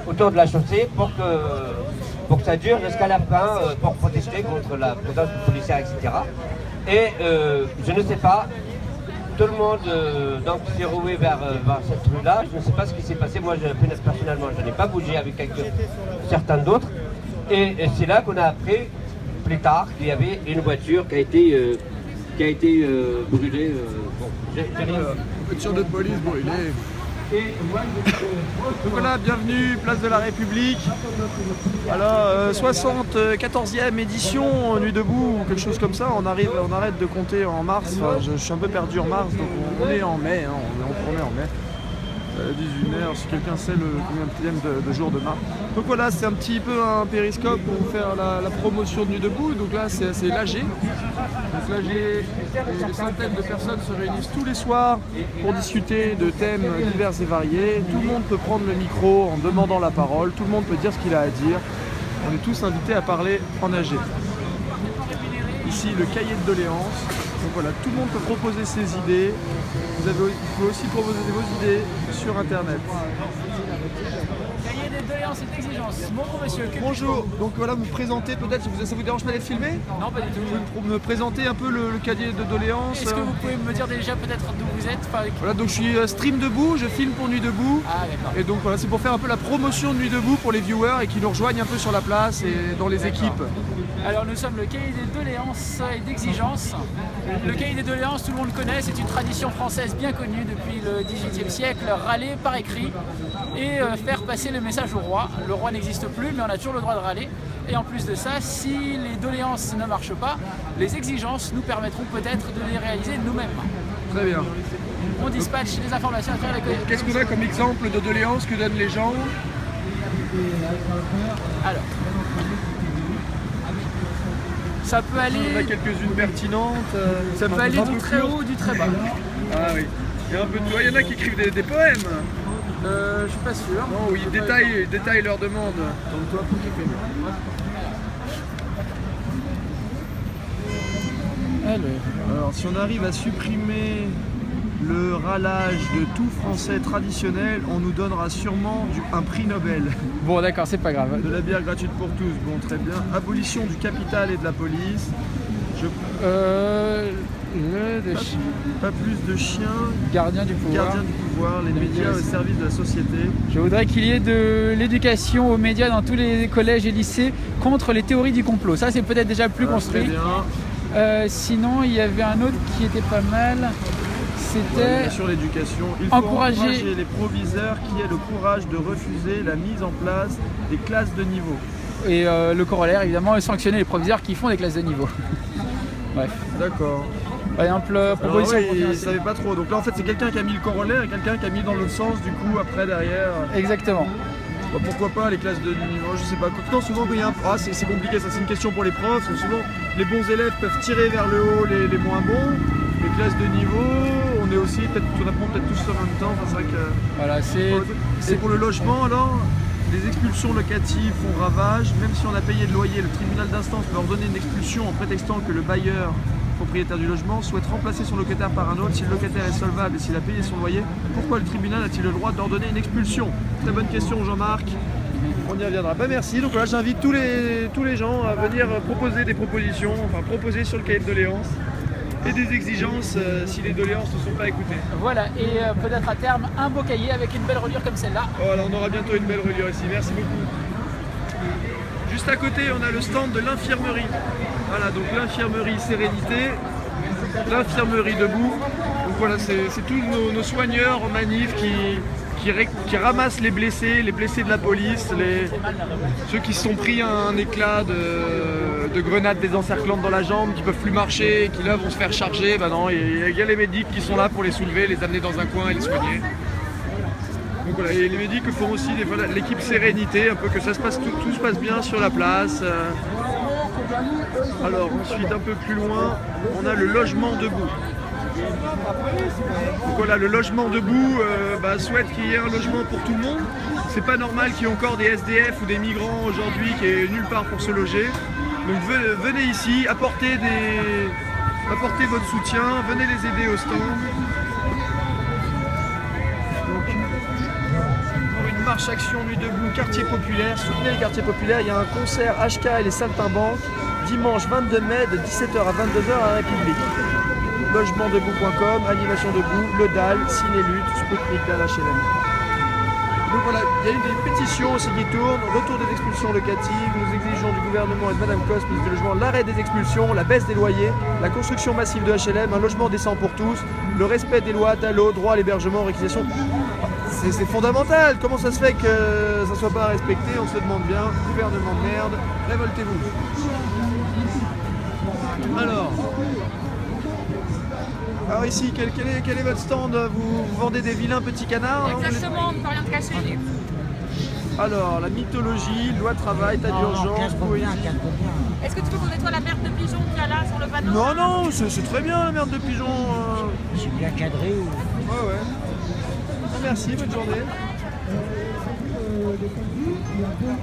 autour de la chaussée pour que ça dure jusqu'à la fin, pour protester contre la présence policière, etc. Et je ne sais pas, tout le monde donc s'est roué vers cette rue-là. Je ne sais pas ce qui s'est passé. Moi, personnellement, je n'ai pas bougé avec certains d'autres. Et c'est là qu'on a appris, plus tard, qu'il y avait une voiture qui a été brûlée. Voiture de police brûlée. Donc voilà, bienvenue, place de la République. Voilà, 74e édition, Nuit debout, ou quelque chose comme ça. On arrête de compter en mars. Enfin, je suis un peu perdu en mars, donc on est en mai, hein, on est en mai. 18h, si quelqu'un sait le combienième de jour de mars. Donc voilà, c'est un petit peu un périscope pour vous faire la promotion de Nuit debout. Donc là, c'est l'AG. Donc l'AG, des centaines de personnes se réunissent tous les soirs pour discuter de thèmes divers et variés. Tout le monde peut prendre le micro en demandant la parole. Tout le monde peut dire ce qu'il a à dire. On est tous invités à parler en AG. Ici, le cahier de doléances. Donc voilà, tout le monde peut proposer ses idées. Vous pouvez aussi proposer vos idées sur Internet. Cahier des doléances et d'exigences. Bonjour monsieur. Bonjour. Donc voilà, vous présentez peut-être, ça vous dérange pas d'être filmé? Non, pas du tout. Vous pouvez me présenter un peu le cahier de doléances? Est-ce que vous pouvez me dire déjà peut-être d'où vous êtes? Voilà, donc je suis Stream Debout, je filme pour Nuit debout. Ah d'accord. Et donc voilà, c'est pour faire un peu la promotion de Nuit debout pour les viewers et qui nous rejoignent un peu sur la place et dans les équipes. Alors nous sommes le cahier des doléances et d'exigences. Le cahier des doléances, tout le monde le connaît, c'est une tradition française bien connue depuis le XVIIIe siècle, râler par écrit et faire passer le message au roi. Le roi n'existe plus, mais on a toujours le droit de râler. Et en plus de ça, si les doléances ne marchent pas, les exigences nous permettront peut-être de les réaliser nous-mêmes. Très bien. On dispatche les informations à travers la collecte. Qu'est-ce qu'on a comme exemple de doléances que donnent les gens? Alors, ça peut aller. On a quelques-unes pertinentes. Ça peut aller du très haut ou du très bas. Ah oui. Il y a un peu de toi. Il y en a qui écrivent des poèmes. Je suis pas sûr. Non, oui, ils détaillent leurs demandes. Donc toi, pour qui Alors, si on arrive à supprimer le râlage de tout français traditionnel, on nous donnera sûrement un prix Nobel. Bon d'accord, c'est pas grave. De la bière gratuite pour tous, bon très bien. Abolition du capital et de la police. Pas plus de chiens. Gardien du pouvoir. Les médias au service de la société. Je voudrais qu'il y ait de l'éducation aux médias dans tous les collèges et lycées contre les théories du complot. Ça c'est peut-être déjà plus construit. Très bien. Sinon il y avait un autre qui était pas mal. C'était sur l'éducation. Il faut encourager les proviseurs qui aient le courage de refuser la mise en place des classes de niveau. Et le corollaire évidemment, sanctionner les proviseurs qui font des classes de niveau. Bref. D'accord. Par exemple, proposition. Alors, il ne savait pas trop. Donc là en fait c'est quelqu'un qui a mis le corollaire et quelqu'un qui a mis dans l'autre sens du coup après derrière. Exactement. Bah, pourquoi pas les classes de niveau, je sais pas. Pourtant souvent quand il y a un... c'est compliqué, ça c'est une question pour les profs, parce que souvent les bons élèves peuvent tirer vers le haut les moins bons. Les classes de niveau, on est aussi on apprend peut-être tous en même temps. Enfin, c'est vrai que... Voilà, c'est pour le logement alors. Les expulsions locatives font ravage. Même si on a payé le loyer, le tribunal d'instance peut ordonner une expulsion en prétextant que le bailleur, propriétaire du logement, souhaite remplacer son locataire par un autre. Si le locataire est solvable et s'il a payé son loyer, pourquoi le tribunal a-t-il le droit d'ordonner une expulsion? Très bonne question, Jean-Marc. On y reviendra. Bah merci. Donc là, j'invite tous les gens à venir proposer des propositions, enfin proposer sur le cahier de doléances et des exigences si les doléances ne sont pas écoutées. Voilà, et peut-être à terme un beau cahier avec une belle reliure comme celle-là. Voilà, on aura bientôt une belle reliure ici. Merci beaucoup. Juste à côté, on a le stand de l'infirmerie. Voilà, donc l'infirmerie Sérénité, l'infirmerie Debout. Donc voilà, c'est tous nos soigneurs en manif qui ramassent les blessés de la police, ceux qui se sont pris un éclat de grenade désencerclante dans la jambe, qui peuvent plus marcher, et qui là vont se faire charger. Ben non, il y a les médics qui sont là pour les soulever, les amener dans un coin et les soigner. Donc voilà, et les médics font aussi l'équipe Sérénité, un peu que ça se passe, tout se passe bien sur la place. Alors ensuite, un peu plus loin, on a le logement debout. Donc voilà, le logement debout souhaite qu'il y ait un logement pour tout le monde. C'est pas normal qu'il y ait encore des SDF ou des migrants aujourd'hui qui aient nulle part pour se loger. Donc venez ici, apportez votre soutien, venez les aider au stand. Donc, pour une marche action nuit debout, quartier populaire. Soutenez les quartiers populaires. Il y a un concert HK et les Saltimbanques dimanche 22 mai de 17h à 22h à la République. Logementdebout.com, Animation Debout, Le Dalle, Ciné-Lutte, Spoutnik d'HLM. Donc voilà, il y a une des pétitions aussi qui tournent, retour des expulsions locatives, nous exigeons du gouvernement et de Madame Cos, ministre du Logement, l'arrêt des expulsions, la baisse des loyers, la construction massive de HLM, un logement décent pour tous, le respect des lois, DALO, droit à l'hébergement, réquisition. C'est fondamental, comment ça se fait que ça ne soit pas respecté, on se demande bien, gouvernement de merde, révoltez-vous. Alors ici, quel est votre stand? Vous vendez des vilains petits canards? Exactement, on ne peut rien te cacher. Alors, la mythologie, loi travail, tas d'urgence, poésie. Est-ce que tu veux qu'on nettoie la merde de pigeon qu'il y a là sur le panneau? Non, non, c'est très bien la merde de pigeon. C'est bien cadré. Ouais, ouais. Ah, merci, bonne journée.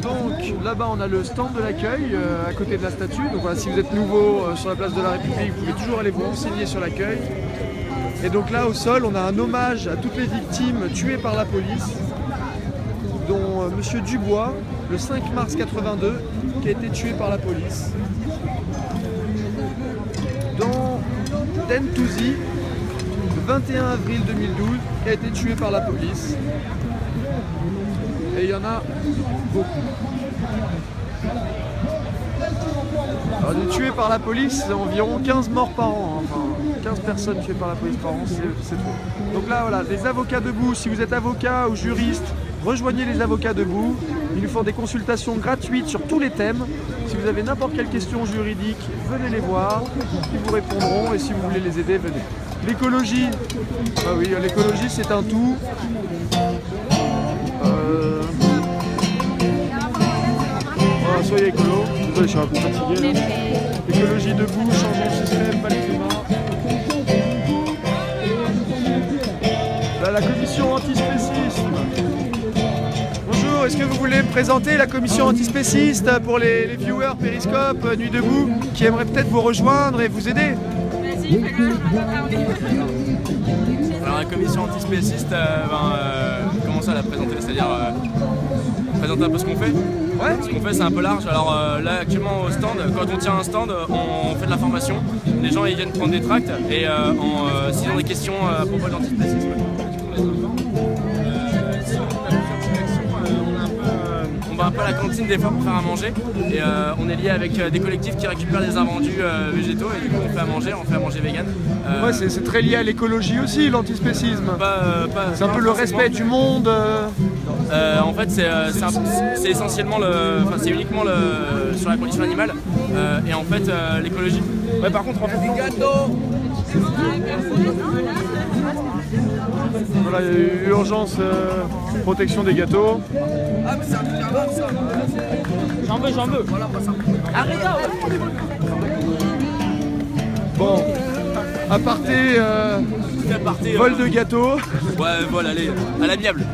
Donc là-bas on a le stand de l'accueil à côté de la statue. Donc voilà, si vous êtes nouveau sur la place de la République, vous pouvez toujours aller vous renseigner sur l'accueil. Et donc là au sol on a un hommage à toutes les victimes tuées par la police, dont Monsieur Dubois, le 5 mars 82, qui a été tué par la police. Dans Dentouzi, le 21 avril 2012, qui a été tué par la police. Et il y en a beaucoup. Alors, des tués par la police, c'est environ 15 morts par an. Enfin, 15 personnes tuées par la police par an, c'est trop. Donc là, voilà, les avocats debout. Si vous êtes avocat ou juriste, rejoignez les avocats debout. Ils nous font des consultations gratuites sur tous les thèmes. Si vous avez n'importe quelle question juridique, venez les voir. Ils vous répondront. Et si vous voulez les aider, venez. L'écologie, ah oui, l'écologie c'est un tout. Soyez écolo, désolé je suis un peu fatigué là. Écologie debout, changeons le système, pas les humains. Là, la commission antispécisme. Bonjour, est-ce que vous voulez me présenter la commission antispéciste pour les viewers Périscope, Nuit debout, qui aimeraient peut-être vous rejoindre et vous aider? Vas-y, alors la commission antispéciste, comment ça la présenter? C'est-à-dire présenter un peu ce qu'on fait. Ouais. Ce qu'on fait c'est un peu large. Alors là actuellement au stand, quand on tient un stand, on fait de la formation. Les gens ils viennent prendre des tracts et s'ils ont des questions à propos de l'antispécisme. On va un peu à la cantine des fois pour faire à manger et on est lié avec des collectifs qui récupèrent des invendus végétaux et du coup on fait à manger vegan. Ouais, c'est très lié à l'écologie aussi, l'antispécisme. C'est un peu le respect du monde. En fait c'est essentiellement c'est uniquement sur la condition animale et en fait l'écologie. Ouais, par contre en fait des gâteaux. Voilà, il y a eu urgence protection des gâteaux. Ah mais c'est un truc à voir ça. J'en veux. Voilà, moi ça. Arrête. Bon, aparté, vol de gâteaux. Ouais, vol, allez, à l'amiable.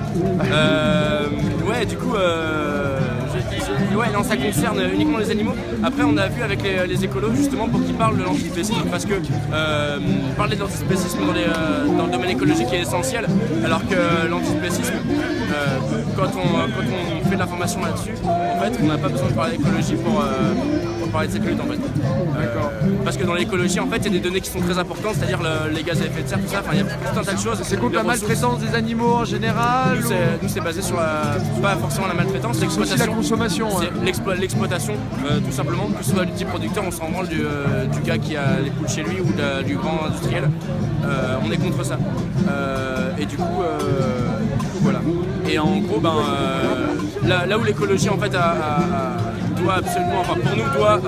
Ouais, du coup, ouais, non, ça concerne uniquement les animaux. Après, on a vu avec les écolos justement pour qu'ils parlent de l'antispécisme parce que parler de l'antispécisme dans le domaine écologique est essentiel, alors que l'antispécisme, quand on fait de la formation là-dessus, en fait, on n'a pas besoin de parler d'écologie pour parler de cette lutte en fait. D'accord. Parce que dans l'écologie, en fait, il y a des données qui sont très importantes, c'est-à-dire les gaz à effet de serre, tout ça. Enfin, il y a tout un tas de choses. C'est contre la maltraitance des animaux en général. Nous, c'est basé sur pas forcément la maltraitance, l'exploitation. C'est la consommation. C'est l'exploitation, tout simplement. Que ce soit du petit producteur, on se rend compte du gars qui a les poules chez lui ou du grand industriel. On est contre ça. Et du coup, voilà. Et en gros, là où l'écologie en fait doit absolument, enfin pour nous doit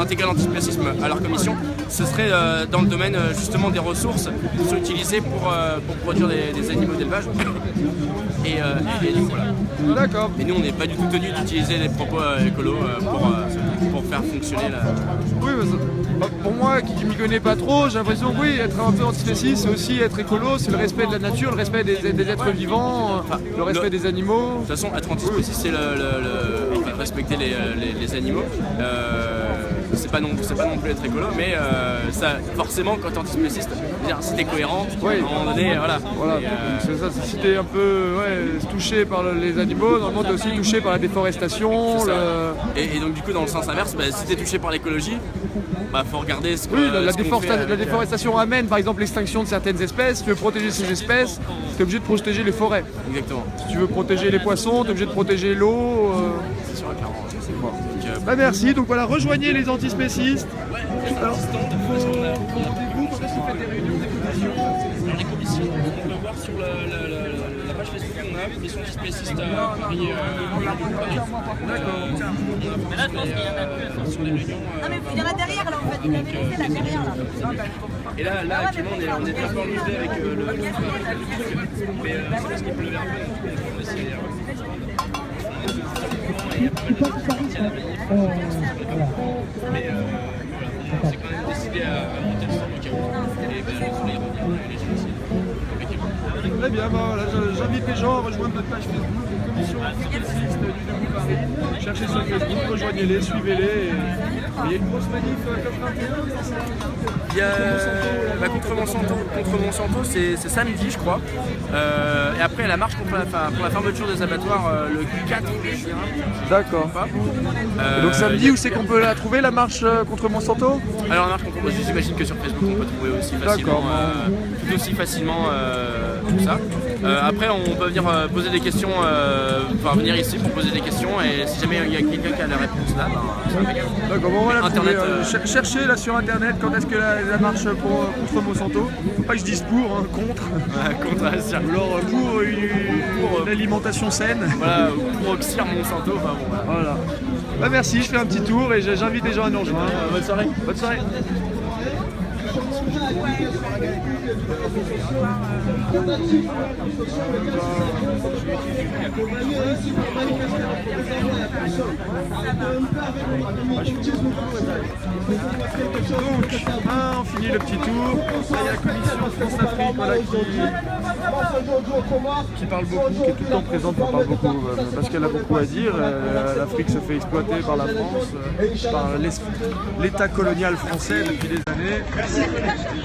intégrer l'antispécisme à leur commission, ce serait dans le domaine justement des ressources qui sont utilisées pour produire des animaux d'élevage. Et du coup, voilà. D'accord. Et nous on n'est pas du tout tenus d'utiliser les propos écolos pour faire fonctionner la... Oui, pour moi qui m'y connais pas trop, j'ai l'impression que oui, être un peu antispéciste, c'est aussi être écolo, c'est le respect de la nature, le respect des êtres vivants, le respect des animaux. De toute façon, être antispéciste, c'est respecter les animaux. c'est pas non plus être écolo, mais ça, forcément, quand t'es antispéciste, si t'es cohérent, oui. à un moment donné, voilà. C'est ça, si t'es un peu touché par les animaux, normalement t'es aussi touché par la déforestation. Et donc du coup, dans le sens inverse, si t'es touché par l'écologie, faut regarder ce que la déforestation amène par exemple l'extinction de certaines espèces. Si tu veux protéger ces espèces, t'es obligé de protéger les forêts. Exactement. Si tu veux protéger les poissons, t'es obligé de protéger l'eau. C'est sûr, clairement. Merci, donc voilà, rejoignez les antispécistes. Alors, quand est-ce que vous faites des réunions des commissions? Alors les commissions, on peut voir sur la page Facebook qu'on a, commission antispéciste à Paris. D'accord. Mais là, je pense qu'il y en a plus. Sur les réunions. Non, mais il y en a derrière, là, en fait. Il y en avait laissé là, derrière, là. Et là actuellement, on est encore livré avec le mais c'est parce qu'il pleuvait un peu, donc on essaie il y a pas mal de choses parties à la manif, mais c'est quand même décidé à monter le stand au cas où, et les revient et les gens aussi. Très bien, voilà, j'invite les gens à rejoindre notre page Facebook, commission antispéciste du Debout Paris. Cherchez sur Facebook, rejoignez-les, suivez-les. Il y a une grosse manif COP21. Il y a contre Monsanto, c'est samedi je crois. Et après la marche pour la fermeture des abattoirs le 4 juin. D'accord. Donc samedi, où c'est qu'on peut la trouver la marche contre Monsanto? Alors la marche contre Monsanto, j'imagine que sur Facebook on peut trouver aussi facilement, tout ça. Après on peut venir poser des questions, venir ici pour poser des questions, et si jamais il y a quelqu'un qui a la réponse là, d'accord, bon, on va la Internet, trouver. Cherchez là sur internet quand est-ce que la marche contre Monsanto. Faut pas que je dise pour, hein, contre. Contre alors pour une alimentation saine. Voilà, pour oxyre Monsanto, voilà. Merci, je fais un petit tour et j'invite les gens à nous rejoindre. Bonne soirée. Bonne soirée. Donc, on finit le petit tour. Il y a la commission France-Afrique qui parle beaucoup, qui est tout le temps présente, qui parle beaucoup, parce qu'elle a beaucoup à dire. L'Afrique se fait exploiter par la France, par l'État colonial français depuis des années.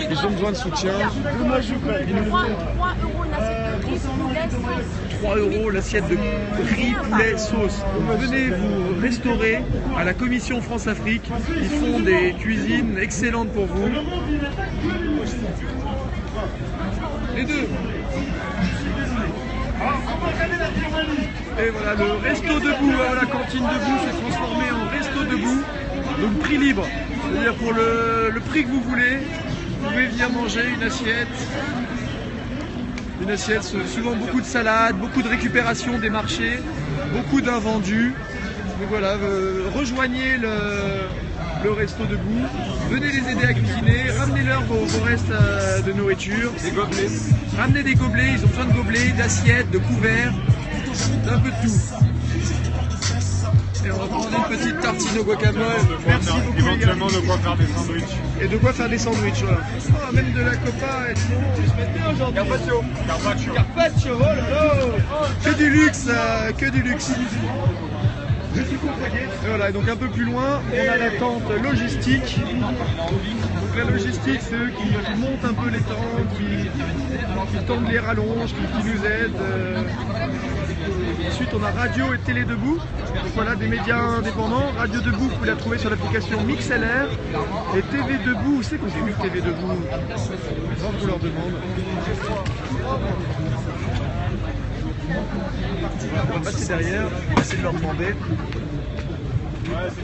Ils ont besoin de soutien. 3 € l'assiette de riz, poulet, sauce. Venez vous restaurer à la commission France-Afrique. Ils font des cuisines excellentes pour vous. Les deux. Et voilà, le resto debout, la cantine debout s'est transformé en resto debout. Donc prix libre. C'est-à-dire pour le prix que vous voulez, vous pouvez venir manger une assiette. Une assiette, souvent beaucoup de salades, beaucoup de récupération des marchés, beaucoup d'invendus. Donc voilà, rejoignez le resto debout, venez les aider à cuisiner, ramenez-leur vos restes de nourriture. Des gobelets. Ramenez des gobelets, ils ont besoin de gobelets, d'assiettes, de couverts, d'un peu de tout. Et on va prendre une petite tartine au guacamole. Merci beaucoup. Éventuellement de quoi faire des sandwichs. Et de quoi faire des sandwichs, voilà. Oh, même de la copa et tout. Je se met bien aujourd'hui. Carpaccio, oh là là. Que du luxe, que du luxe. Je suis accompagné. Voilà, donc un peu plus loin, on a la tente logistique. Donc la logistique, c'est eux qui montent un peu les tentes, qui tendent les rallonges, qui nous aident. Ensuite, on a Radio et Télé Debout. Donc voilà, des médias indépendants. Radio Debout, vous pouvez la trouver sur l'application MixLR. Et TV Debout, où c'est qu'on trouve TV Debout? On leur demande. On va passer derrière, on va essayer de leur demander.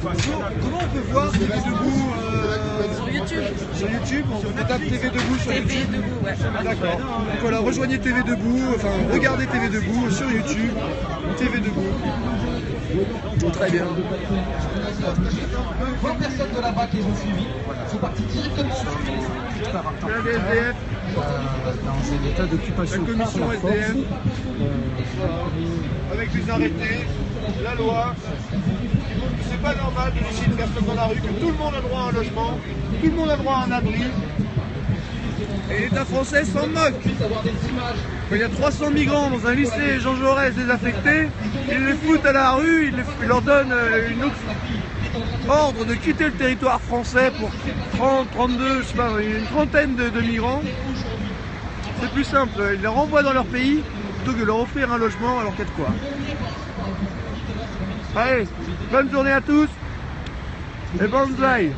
Comment on peut voir TV Debout Sur YouTube. Sur YouTube, on tape TV Debout sur YouTube. TV Debout, ouais. D'accord. Donc voilà, rejoignez TV Debout, enfin regardez TV Debout sur YouTube, TV Debout. Très bien. 20 personnes de là-bas qui les ont suivis sont partis directement sur La SDF. Dans un état d'occupation. La commission SDF. Avec les arrêtés, la loi. C'est pas normal de laisser une personne dans la rue, que tout le monde a droit à un logement, tout le monde a droit à un abri. Et l'État français s'en moque. Quand il y a 300 migrants dans un lycée Jean Jaurès désaffecté, ils les foutent à la rue, ils leur donnent une autre ordre de quitter le territoire français pour 30, 32, je sais pas, une trentaine de migrants. C'est plus simple, ils les renvoient dans leur pays plutôt que de leur offrir un logement à leur quête quoi. Allez, bonne journée à tous et bonne zaï.